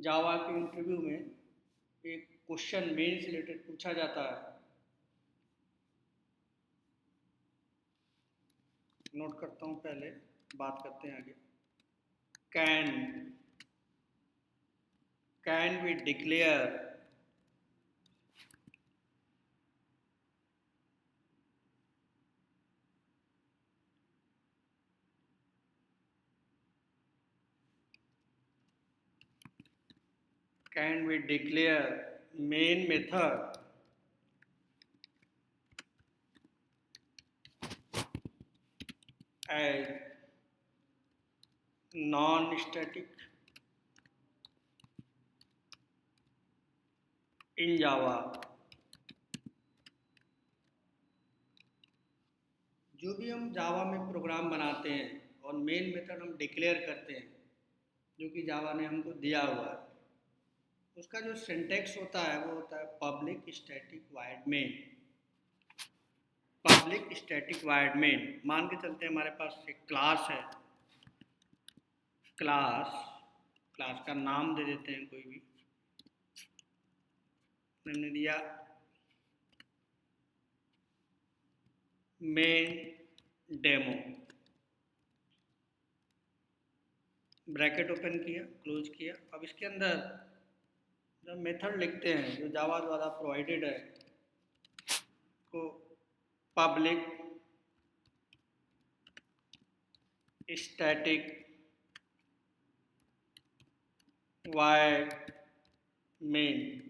जावा के इंटरव्यू में एक क्वेश्चन मेन से रिलेटेड पूछा जाता है, नोट करता हूँ, पहले बात करते हैं आगे। Can we declare main method as non-static in Java? जो भी हम जावा में प्रोग्राम बनाते हैं और मेन मेथड हम डिक्लेयर करते हैं जो कि जावा ने हमको दिया हुआ है, उसका जो सिंटैक्स होता है वो होता है public static void main. Public static void main, मान के चलते हैं हमारे पास एक क्लास है, क्लास का नाम दे देते हैं कोई भी, हमने दिया मेन डेमो, ब्रैकेट ओपन किया, क्लोज किया। अब इसके अंदर जब मेथड लिखते हैं जो जावा द्वारा प्रोवाइडेड है, तो public static void main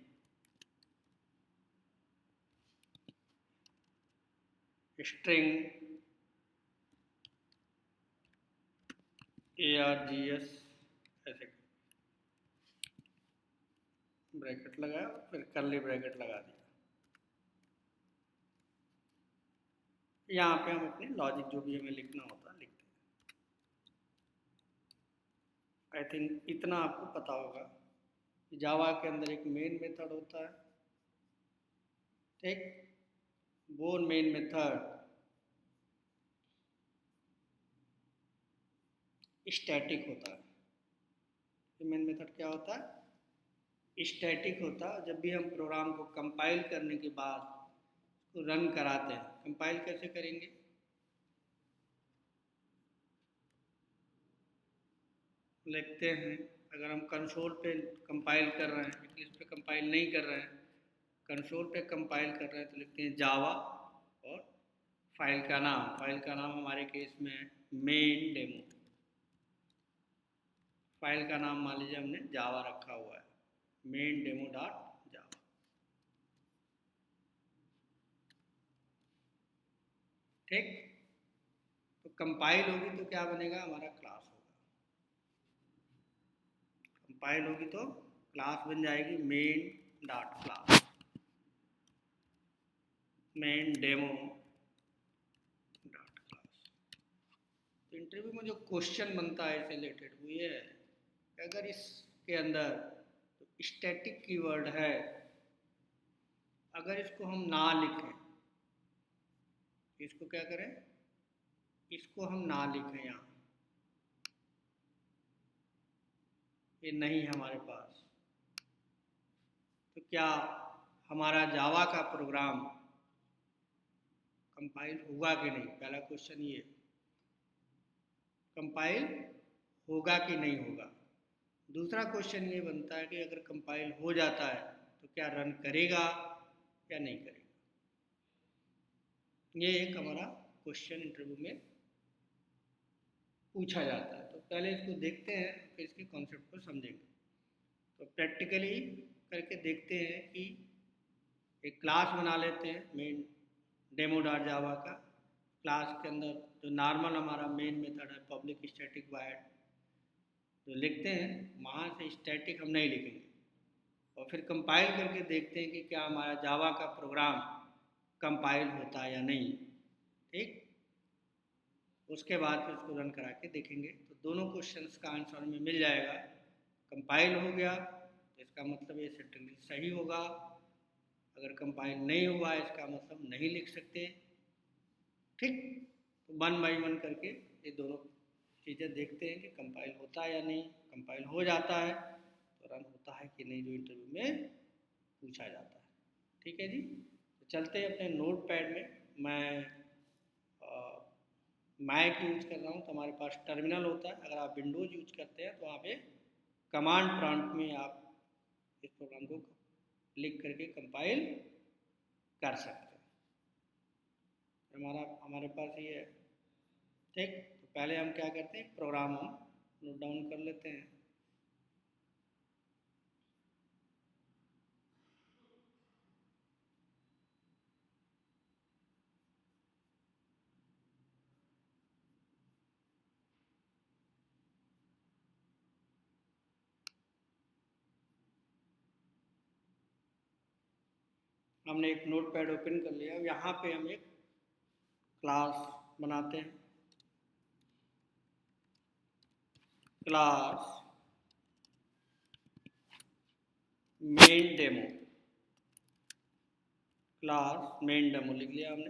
string args, ऐसे ब्रैकेट लगाया, फिर कर्ली ब्रैकेट लगा दिया। यहाँ पे हम अपने लॉजिक जो भी हमें लिखना होता है लिखते हैं। आई थिंक इतना आपको पता होगा कि जावा के अंदर एक मेन मेथड होता है, ठीक, वो मेन मेथड स्टैटिक होता है। मेन मेथड क्या होता है? स्टैटिक होता है। जब भी हम प्रोग्राम को कंपाइल करने के बाद उसको रन कराते हैं, कंपाइल कैसे करेंगे? लिखते हैं, अगर हम कंसोल पे कंपाइल कर रहे हैं, इस पे कंपाइल नहीं कर रहे हैं, कंसोल पे कंपाइल कर रहे हैं, तो लिखते हैं जावा और फाइल का नाम हमारे केस में है मेन डेमो। फाइल का नाम मान लीजिए हमने जावा रखा हुआ है, मेन डेमो डॉट जावा। ठीक, तो कंपाइल होगी तो क्या बनेगा? हमारा क्लास होगा। कंपाइल होगी तो क्लास बन जाएगी main dot class, main demo dot class. तो इंटरव्यू में जो क्वेश्चन बनता है इससे रिलेटेड वो ये है कि अगर इसके अंदर तो स्टैटिक कीवर्ड है, अगर इसको हम ना लिखें, इसको क्या करें? इसको हम ना लिखें, यहाँ ये नहीं है हमारे पास, तो क्या हमारा जावा का प्रोग्राम कंपाइल होगा कि नहीं? पहला क्वेश्चन ये, कंपाइल होगा कि नहीं होगा। दूसरा क्वेश्चन ये बनता है कि अगर कंपाइल हो जाता है तो क्या रन करेगा या नहीं करेगा। ये एक हमारा क्वेश्चन इंटरव्यू में पूछा जाता है। तो पहले इसको देखते हैं, फिर इसके कॉन्सेप्ट को समझेंगे। तो प्रैक्टिकली करके देखते हैं कि एक क्लास बना लेते हैं मेन डेमो डॉट जावा का। क्लास के अंदर जो नॉर्मल हमारा मेन मेथड है पब्लिक स्टैटिक वॉइड, जो लिखते हैं वहाँ से स्टैटिक हम नहीं लिखेंगे, और फिर कंपाइल करके देखते हैं कि क्या हमारा जावा का प्रोग्राम कंपाइल होता है या नहीं। ठीक, उसके बाद फिर उसको रन करा के देखेंगे तो दोनों क्वेश्चंस का आंसर हमें मिल जाएगा। कंपाइल हो गया तो इसका मतलब ये सेंटेंस सही होगा, अगर कंपाइल नहीं हुआ इसका मतलब नहीं लिख सकते। ठीक, तो 1 बाई 1 करके ये दोनों चीज़ें देखते हैं कि कंपाइल होता है या नहीं। कंपाइल हो जाता है तो रन होता है कि नहीं जो इंटरव्यू में पूछा जाता है। ठीक है जी, तो चलते हैं अपने नोट पैड में। मैं मैक यूज कर रहा हूँ तो हमारे पास टर्मिनल होता है। अगर आप विंडोज़ यूज करते हैं तो वहाँ पे कमांड प्रॉम्प्ट में आप इस प्रोग्राम को लिख करके कंपाइल कर सकते हैं। हमारे पास ये है। ठीक, तो पहले हम क्या करते हैं, प्रोग्राम हम नोट डाउन कर लेते हैं। हमने एक नोट पैड ओपन कर लिया। यहाँ पे हम एक क्लास बनाते हैं। Class main demo, class main demo लिख लिया हमने,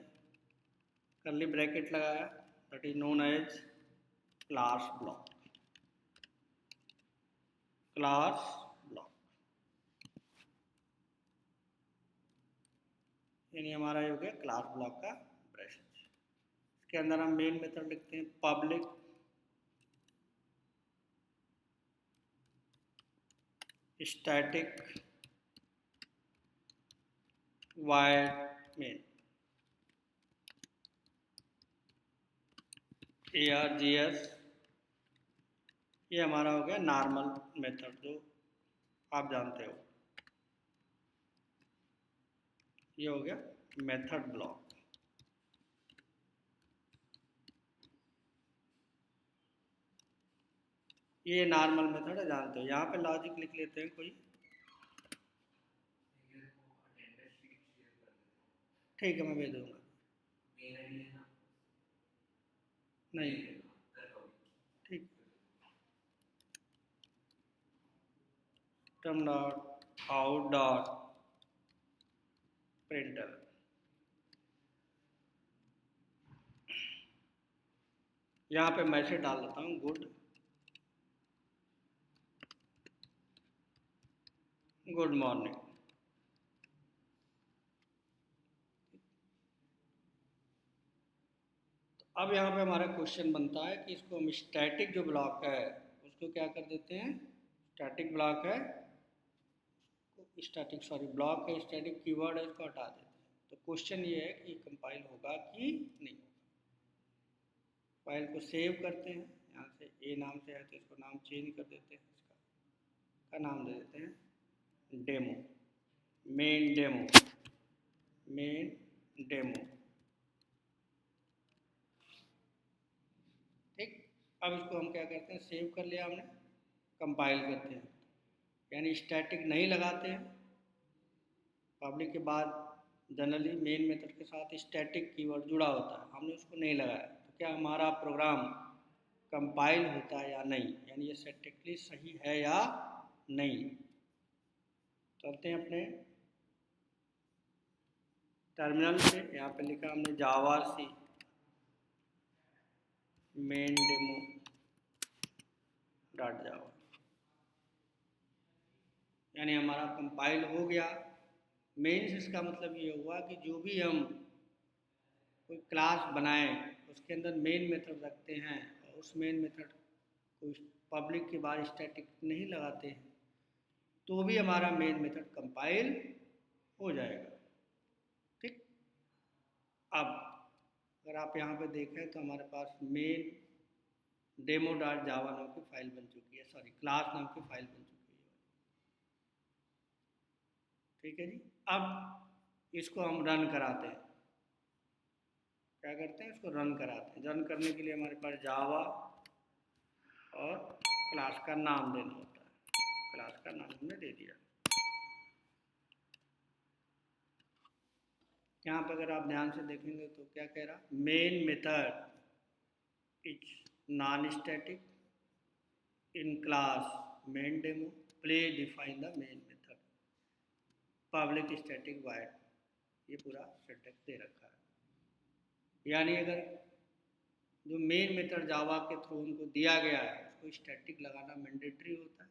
कर्ली ब्रैकेट लगाया, that is known as class block. Class block यानी हमारा ये हो गया क्लास ब्लॉक का ब्रश। इसके अंदर हम मेन मेथड लिखते हैं public static wide main, ARGS। ये हमारा हो गया नॉर्मल मेथड जो आप जानते हो। ये हो गया मेथड ब्लॉक। ये नॉर्मल मेथड है, जानते हो। यहाँ पे लॉजिक लिख लेते हैं कोई। ठीक है, मैं भेज दूंगा। नहीं, ठीक। Term dot out dot printer, यहाँ पे मैसेज डाल देता हूँ गुड मॉर्निंग। अब यहाँ पे हमारा क्वेश्चन बनता है कि इसको हम स्टैटिक जो ब्लॉक है उसको क्या कर देते हैं, स्टैटिक ब्लॉक है, स्टैटिक सॉरी ब्लॉक है, स्टैटिक कीवर्ड है, इसको हटा देते हैं। तो क्वेश्चन ये है कि कंपाइल होगा कि नहीं। फाइल को सेव करते हैं, यहाँ से ए नाम से है तो इसको नाम चेंज कर देते हैं, इसका नाम दे देते हैं demo, main demo, main demo. ठीक, अब इसको हम क्या करते हैं, सेव कर लिया हमने, कंपाइल करते हैं। यानी स्टैटिक नहीं लगाते हैं। पब्लिक के बाद जनरली मेन मेथड के साथ स्टैटिक कीवर्ड जुड़ा होता है, हमने उसको नहीं लगाया। तो क्या हमारा प्रोग्राम कंपाइल होता है या नहीं, यानी ये स्टैटिकली सही है या नहीं। चलते हैं अपने टर्मिनल से। यहाँ पे लिखा हमने जावा सी मेन डेमो डॉट जावा, यानी हमारा कंपाइल हो गया। मेन्स इसका मतलब ये हुआ कि जो भी हम कोई क्लास बनाएं उसके अंदर मेन मेथड रखते हैं और उस मेन मेथड को पब्लिक के बाद स्टैटिक नहीं लगाते हैं तो भी हमारा मेन मेथड कंपाइल हो जाएगा। ठीक, अब अगर आप यहाँ पे देखें तो हमारे पास मेन डेमो डॉट जावा नाम की फाइल बन चुकी है, सॉरी क्लास नाम की फाइल बन चुकी है। ठीक है जी, अब इसको हम रन कराते हैं। क्या करते हैं, इसको रन कराते हैं। रन करने के लिए हमारे पास जावा और क्लास का नाम देना होता है। क्लास का नाम हमने दे दिया। यहाँ पर अगर आप ध्यान से देखेंगे तो क्या कह रहा, main method is non static in class main demo play define the main method public static wide. ये पूरा सिंटैक्स दे रखा है। यानी अगर जो मेन मेथड जावा के थ्रू उनको दिया गया है उसको स्टैटिक लगाना मैंडेटरी होता है।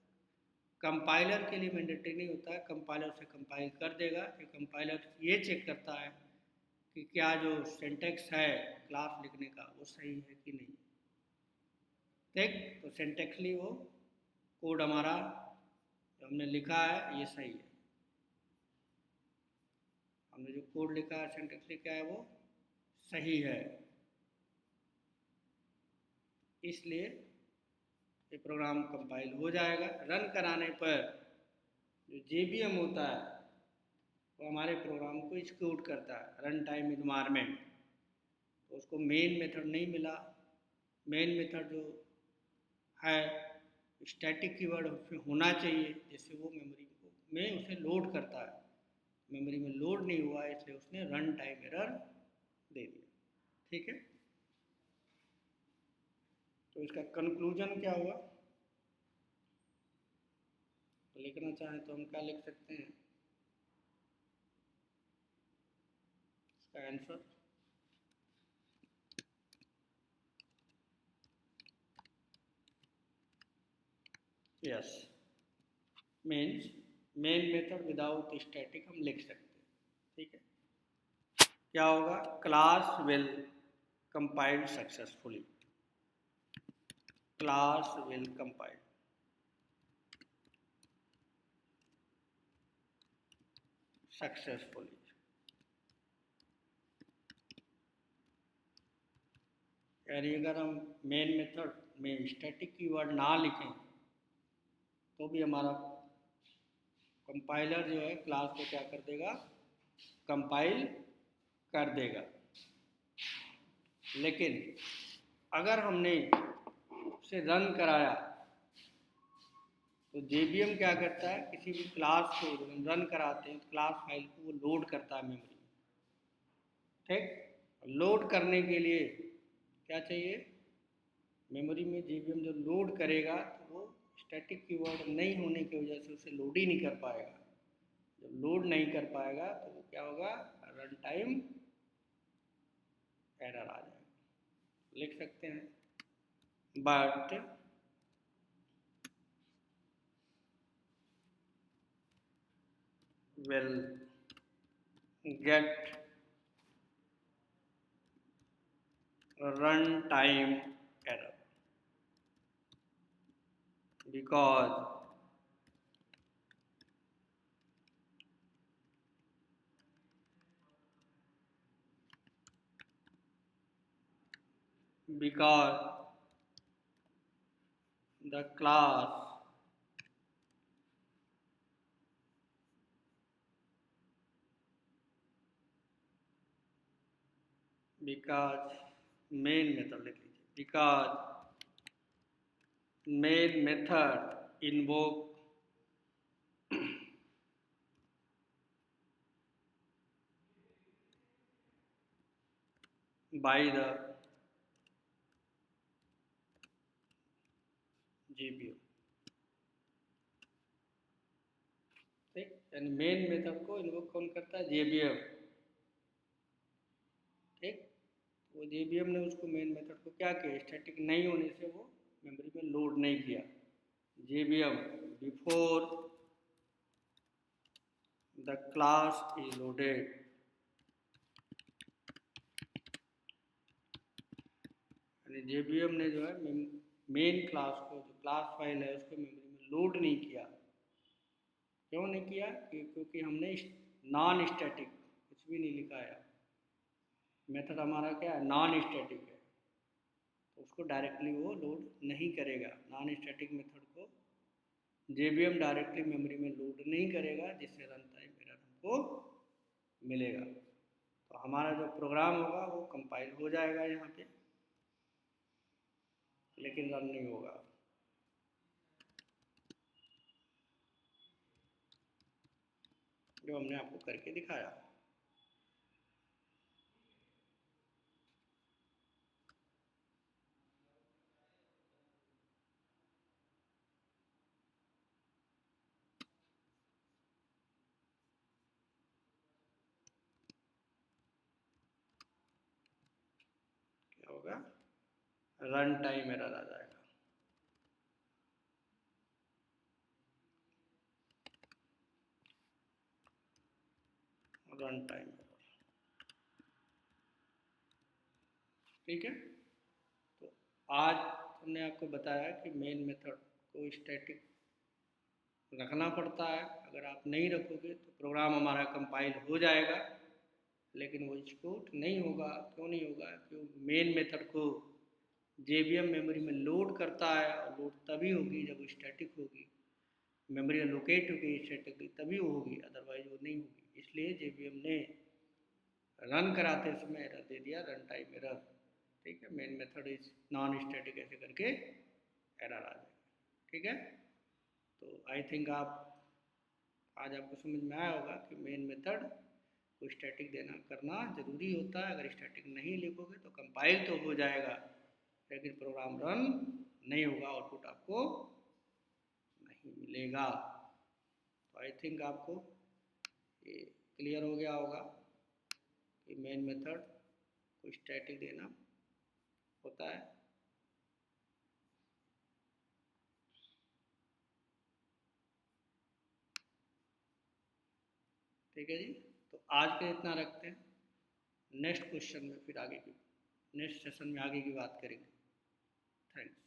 कंपाइलर के लिए मैंडेटरी नहीं होता है, कंपाइलर उसे कंपाइल कर देगा कि कंपाइलर ये चेक करता है कि क्या जो सिंटैक्स है क्लास लिखने का वो सही है कि नहीं। ठीक, तो सिंटैक्सली वो कोड हमारा जो हमने लिखा है ये सही है, हमने जो कोड लिखा है सिंटैक्सली क्या है वो सही है, इसलिए ये प्रोग्राम कंपाइल हो जाएगा। रन कराने पर जो JVM होता है वो हमारे प्रोग्राम को एग्जीक्यूट करता है, रन टाइम इन्वायरमेंट। तो उसको मेन मेथड नहीं मिला, मेन मेथड जो है स्टैटिक कीवर्ड उसमें होना चाहिए जिससे वो मेमोरी में उसे लोड करता है, मेमोरी में लोड नहीं हुआ इसलिए उसने रन टाइम एरर दे दिया। ठीक है, तो इसका कंक्लूजन क्या हुआ, तो लिखना चाहें तो हम क्या लिख सकते हैं इसका answer. Yes, means main method without static हम लिख सकते हैं। ठीक है, क्या होगा, class will compile successfully, class will compile successfully. यानी अगर हम मेन मेथड में स्टैटिक कीवर्ड ना लिखें तो भी हमारा कंपाइलर जो है क्लास को क्या कर देगा, कंपाइल कर देगा। लेकिन अगर हमने उसे रन कराया तो JVM क्या करता है, किसी भी क्लास को जब हम रन कराते हैं तो क्लास फाइल को वो लोड करता है मेमोरी में। ठीक, लोड करने के लिए क्या चाहिए, मेमोरी में JVM जो लोड करेगा तो वो स्टैटिक कीवर्ड नहीं होने की वजह से उसे लोड ही नहीं कर पाएगा। जब लोड नहीं कर पाएगा तो वो क्या होगा, रन टाइम एरर आ जाएगा, लिख सकते हैं। But will get runtime error because the class because main method लिख लीजिए, because main method invoke by the JVM। ठीक, यानी मेन मेथड को इन्वोक कौन करता है, JVM। ठीक, वो JVM ने उसको मेन मेथड को क्या किया, स्टैटिक नहीं होने से वो मेमोरी में लोड नहीं किया। JVM before the class is loaded, यानी JVM ने जो है मेन क्लास को, जो क्लास फाइल है उसको मेमोरी में लोड नहीं किया। क्यों नहीं किया, क्योंकि हमने नॉन स्टैटिक कुछ भी नहीं लिखा है, मेथड हमारा क्या है, नॉन स्टैटिक है, तो उसको डायरेक्टली वो लोड नहीं करेगा। नॉन स्टैटिक मेथड को JVM डायरेक्टली मेमोरी में लोड नहीं करेगा, जिससे रन टाइम एरर हमको मिलेगा। तो हमारा जो प्रोग्राम होगा वो कंपाइल हो जाएगा यहाँ पे, लेकिन रन नहीं होगा। जो हमने आपको करके दिखाया। क्या होगा, रन टाइम एरर आ जाएगा। Run time error. ठीक है, तो आज हमने आपको बताया कि मेन मेथड को स्टैटिक रखना पड़ता है। अगर आप नहीं रखोगे तो प्रोग्राम हमारा कंपाइल हो जाएगा, लेकिन वो एग्जीक्यूट नहीं होगा। क्यों नहीं होगा? क्योंकि मेन मेथड को JVM मेमोरी में लोड करता है, और लोड तभी होगी जब वो स्टैटिक होगी, मेमोरी लोकेट होगी स्टैटिकली, तभी वो होगी, अदरवाइज वो नहीं होगी। इसलिए JVM ने रन कराते समय एरर दे दिया, रन टाइम एरर। ठीक है, main method is non static, ऐसे करके एरर आ जाएगा। ठीक है, तो आई थिंक आज आपको समझ में आया होगा कि मेन मेथड को स्टैटिक देना करना ज़रूरी होता है। अगर स्टैटिक नहीं लिखोगे तो कंपाइल तो हो जाएगा, लेकिन प्रोग्राम रन नहीं होगा, आउटपुट आपको नहीं मिलेगा। तो आई थिंक आपको ये क्लियर हो गया होगा कि मेन मेथड को स्टैटिक देना होता है। ठीक है जी, तो आज के इतना रखते हैं। नेक्स्ट क्वेश्चन में फिर आगे की, नेक्स्ट सेशन में आगे की बात करेंगे। थैंक्स।